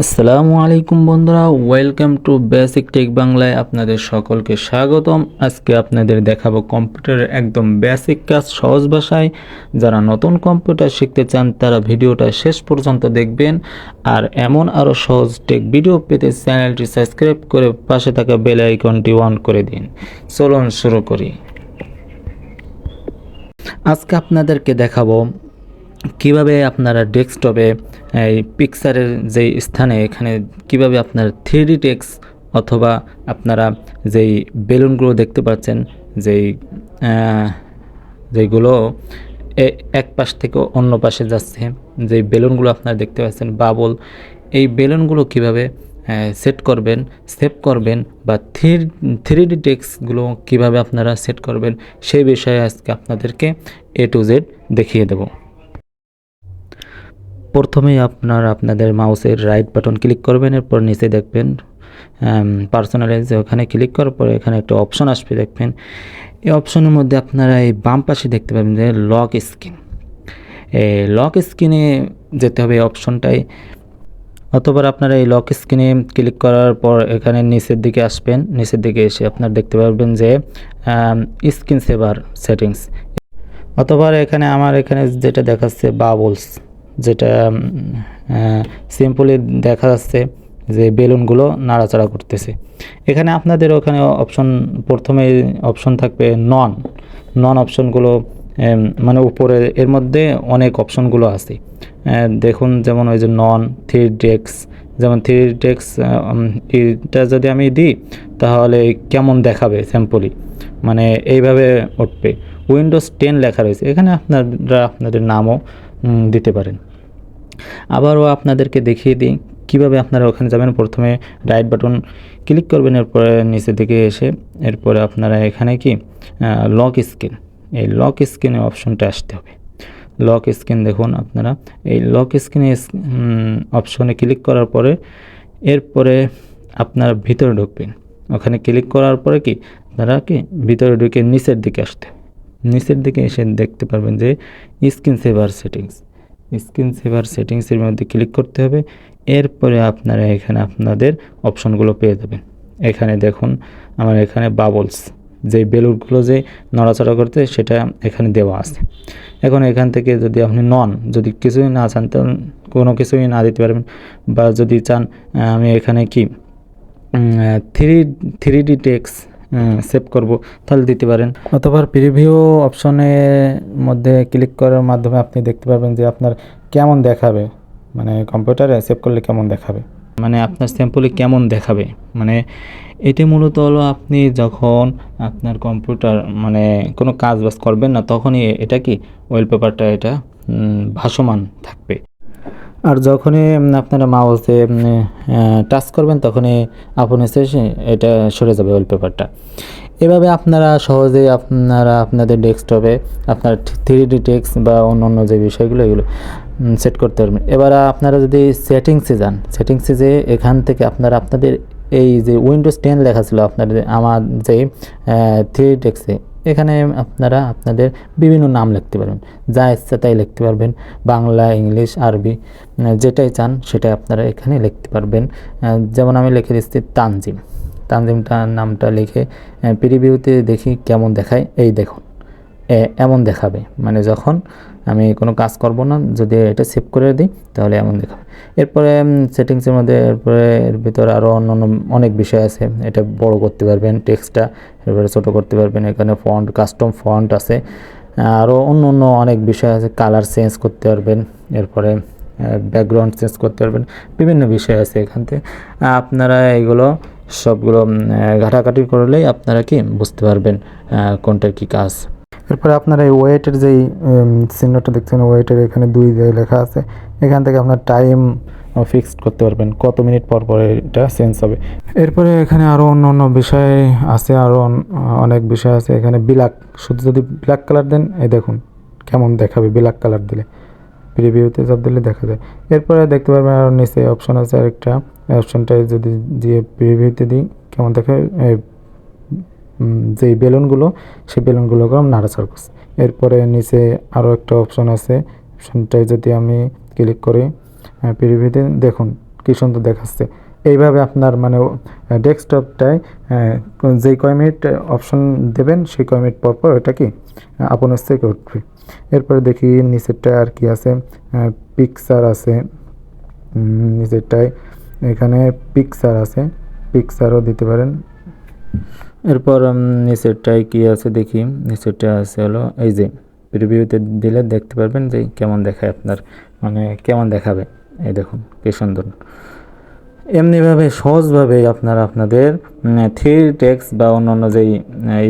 আসসালামু আলাইকুম বন্ধুরা, ওয়েলকাম টু বেসিক টেক বাংলায় আপনাদের সকলকে স্বাগতম। আজকে আপনাদের দেখাবো কম্পিউটারের একদম বেসিক কাজ সহজ ভাষায়। যারা নতুন কম্পিউটার শিখতে চান তারা ভিডিওটা শেষ পর্যন্ত দেখবেন। আর এমন আরও সহজ টেক ভিডিও পেতে চ্যানেলটি সাবস্ক্রাইব করে পাশে থাকা বেল আইকনটি অন করে দিন। চলুন শুরু করি। আজকে আপনাদেরকে দেখাবো কিভাবে আপনারা ডেস্কটপে এই পিকচারের যে স্থানে এখানে কিভাবে আপনার 3D টেক্সট অথবা আপনারা যেই বেলুনগুলো দেখতে পাচ্ছেন, যেইগুলো এক পাশ থেকে অন্য পাশে যাচ্ছে, যেই বেলুনগুলো আপনারা দেখতে পাচ্ছেন বাবল, এই বেলুনগুলো কিভাবে সেট করবেন, সেভ করবেন বা 3D টেক্সটগুলো কিভাবে আপনারা সেট করবেন সেই বিষয়ে আজকে আপনাদেরকে A to Z দেখিয়ে দেব। প্রথমেই আপনাদের মাউসের রাইট বাটন ক্লিক করবেন, এরপর নিচে দেখবেন পার্সোনালাইজ, ওখানে ক্লিক করার পরে এখানে একটা অপশন আসবে, দেখবেন এই অপশনের মধ্যে আপনারা এই বাম পাশে দেখতে পাবেন যে লক স্ক্রিন। এই লক স্ক্রিনে যেতে হবে এই অপশনটাই, অথবা আপনারা এই লক স্ক্রিনে ক্লিক করার পর এখানে নিচের দিকে আসবেন। নিচের দিকে এসে আপনারা দেখতে পারবেন যে স্ক্রিন সেভার সেটিংস, অথবা আমার এখানে যেটা দেখাচ্ছে বাবলস, যেটা সিম্পলি দেখা যাচ্ছে যে বেলুনগুলো নাড়াচাড়া করতেছে। এখানে আপনাদের ওখানে প্রথমে অপশন থাকবে নন অপশনগুলো, মানে উপরে এর মধ্যে অনেক অপশনগুলো আছে দেখুন, যেমন ওই যে নন 3D টেক্সট, যেমন 3D টেক্সট এটা যদি আমি দিই তাহলে কেমন দেখাবে সিম্পলি, মানে এইভাবে উঠবে। উইন্ডোজ 10 লেখা রয়েছে এখানে, আপনারা আপনাদের নামও দিতে পারেন। আবারও আপনাদেরকে দেখিয়ে দিই কীভাবে আপনারা ওখানে যাবেন। প্রথমে রাইট বাটন ক্লিক করবেন, এরপরে নিচের দিকে এসে এরপরে আপনারা এখানে লক স্ক্রিন, এই লক স্ক্রিনে অপশনটা আসতে হবে। লক স্ক্রিন দেখুন, আপনারা এই লক স্ক্রিনে অপশনে ক্লিক করার পরে এরপরে আপনারা ভিতরে ঢুকবেন। ওখানে ক্লিক করার পরে আপনারা ভিতরে ঢুকে নিচের দিকে আসতে, নিচের দিকে এসে দেখতে পারবেন যে screen saver settings, screen saver সেটিংসের মধ্যে ক্লিক করতে হবে। এরপরে আপনারা এখানে আপনাদের অপশনগুলো পেয়ে যাবেন। এখানে দেখুন আমার এখানে বাবলস, যে বেলুনগুলো যে নড়াচড়া করতে সেটা এখানে দেওয়া আছে। এখন এখান থেকে যদি আপনি যদি কিছুই না চান তাহলে কোনো কিছুই না দিতে পারবেন, বা যদি চান আমি এখানে 3D টেক্সট সেভ করব তাহলে দিতে পারেন, অথবা প্রিভিউ অপশনের মধ্যে ক্লিক করার মাধ্যমে আপনি দেখতে পারবেন যে আপনার কেমন দেখাবে, মানে কম্পিউটারে সেভ করলে কেমন দেখাবে, মানে আপনার স্যাম্পলে কেমন দেখাবে। মানে এটি মূলত হলো আপনি যখন আপনার কম্পিউটার মানে কোনো কাজ বাজ করবেন না তখনই এটা ওয়ালপেপারটা এটা ভাসমান থাকবে। আর যখনই আপনারা মাউসে টাচ করবেন তখনই আপনি শেষে এটা সরে যাবে ওয়ালপেপারটা। এভাবে আপনারা সহজে আপনাদের ডেস্কটপে আপনার 3D টেক্সট বা অন্য যে বিষয়গুলো এগুলো সেট করতে পারবেন। এবার আপনারা যদি সেটিংসে যান, সেটিংসে যে এখান থেকে আপনাদের এই যে উইন্ডোজ 10 লেখা ছিল আমার যে 3D টেক্সটে, এখানে আপনারা আপনাদের বিভিন্ন নাম লিখতে পারবেন, যা ইচ্ছা তাই লিখতে পারবেন, বাংলা, ইংলিশ, আরবি, যেটাই চান সেটাই আপনারা এখানে লিখতে পারবেন। যেমন আমি লিখে দিচ্ছি তানজিমটা নামটা লিখে প্রিভিউতে দেখি কেমন দেখায়। এই দেখুন এমন দেখাবে, মানে যখন আমি কোনো কাজ করব না যদি এটা সেভ করে দিই তাহলে এমন দেখাবে। এরপরে সেটিংসের মধ্যে এরপরে এর ভিতরে আরও অন্য অনেক বিষয় আছে, এটা বড় করতে পারবেন টেক্সটটা, এরপরে ছোটো করতে পারবেন। এখানে ফন্ট, কাস্টম ফন্ট আছে, আরও অন্য অনেক বিষয় আছে, কালার চেঞ্জ করতে পারবেন, এরপরে ব্যাকগ্রাউন্ড চেঞ্জ করতে পারবেন, বিভিন্ন বিষয় আছে এখান থেকে। আপনারা এগুলো সবগুলো ঘাটাঘাটি করলেই আপনারা বুঝতে পারবেন কোনটার কী কাজ। এরপরে আপনারা এই ওয়েটের যেই চিহ্নটা দেখছেন, ওয়েটের এখানে 2 লেখা আছে, এখান থেকে আপনার টাইম ফিক্সড করতে পারবেন কত মিনিট পর পর এটা চেঞ্জ হবে। এরপরে এখানে আরও অন্য বিষয় আছে, আরও অনেক বিষয় আছে। এখানে শুধু যদি ব্ল্যাক কালার দেন, এই দেখুন কেমন দেখাবে ব্ল্যাক কালার দিলে, প্রিভিউতে সব দিলে দেখা যায়। এরপরে দেখতে পারবেন আরও নিচে অপশন আছে আরেকটা, অপশনটাই যদি দিয়ে প্রিভিউতে দিই কেমন দেখাবে, যেই বেলুনগুলো সেই বেলুনগুলোকে নাড়াচাড়া করছে। এরপরে নিচে আরও একটা অপশন আছে, অপশনটাই যদি আমি ক্লিক করি প্রিভিউতে দেখুন কি সুন্দর দেখাচ্ছে। এইভাবে আপনার মানে ডেস্কটপটায় যেই কয় মিনিট অপশন দেবেন সেই কয় মিনিট পর পর এটা কি আপন থেকে উঠবে। এরপরে দেখি নিচেরটা আর কি আছে, পিকচার আছে, নিচেরটায় এখানে পিকচার আছে, পিকচারও দিতে পারেন। এরপর নিচেরটায় কি আছে দেখি, নিচেরটা আছে হলো এই যে প্রিভিউতে দিলে দেখতে পারবেন যে কেমন দেখায় আপনার, মানে কেমন দেখাবে। এই দেখুন কি সুন্দর। এমনিভাবে সহজভাবে আপনারা আপনাদের থ্রি টেক্সট বা অন্যান্য যেই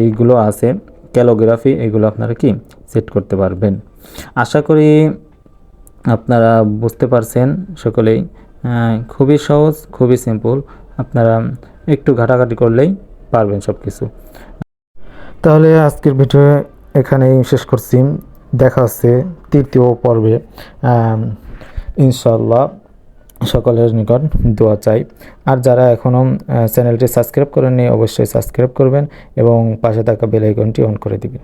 এইগুলো আছে ক্যালোগ্রাফি, এগুলো আপনারা কি সেট করতে পারবেন। আশা করি আপনারা বুঝতে পারছেন সকলেই। খুবই সহজ, খুবই সিম্পল, আপনারা একটু ঘাটাঘাটি করলেই পারবেন সব কিছু। তাহলে আজকের ভিডিও এখানেই শেষ করছি, দেখা হচ্ছে তৃতীয় পর্বে। ইনশাল্লাহ সকলের নিকট দোয়া চাই। আর যারা এখনও চ্যানেলটি সাবস্ক্রাইব করেননি অবশ্যই সাবস্ক্রাইব করবেন এবং পাশে থাকা বেল আইকনটি অন করে দিবেন।